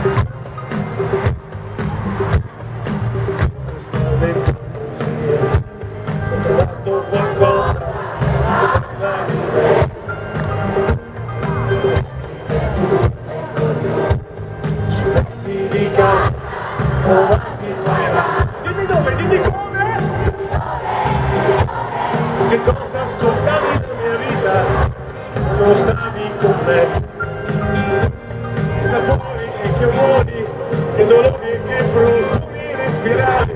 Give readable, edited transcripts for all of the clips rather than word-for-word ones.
Questa lenta poesia, ho trovato qualcosa da dire. Su pezzi di carta trovati qua e là. Dimmi dove, dimmi come. Che cosa ascoltavi nella mia vita quando stavi con me? Che sapori e che umori, che dolori e che profumi respiravi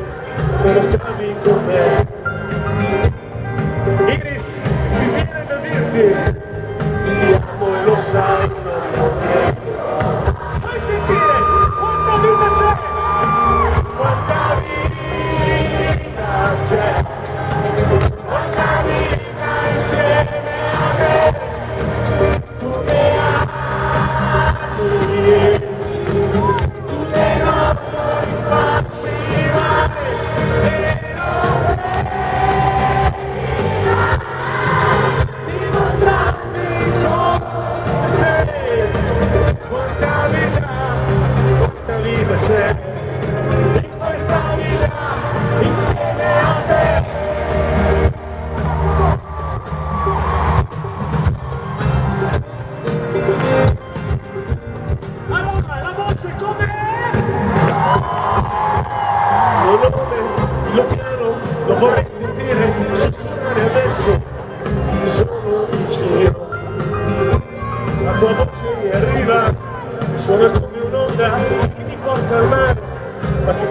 quando stavi con me. Iris, mi viene da dirti ti amo e lo sai, non lo detto. Fai sentire quanta vita c'è, quanta vita c'è, quanta vita insieme a me. Tu che ami, tu che non mi facci male, e non dimostrarmi come sei. Quanta vita c'è in questa vita insieme a te. Allora, la voce com'è? Il mio nome, lo piano, lo vorrei sentire sussurrare adesso, ti sono vicino. La tua voce mi arriva, sono come un'onda che mi porta al mare, ma che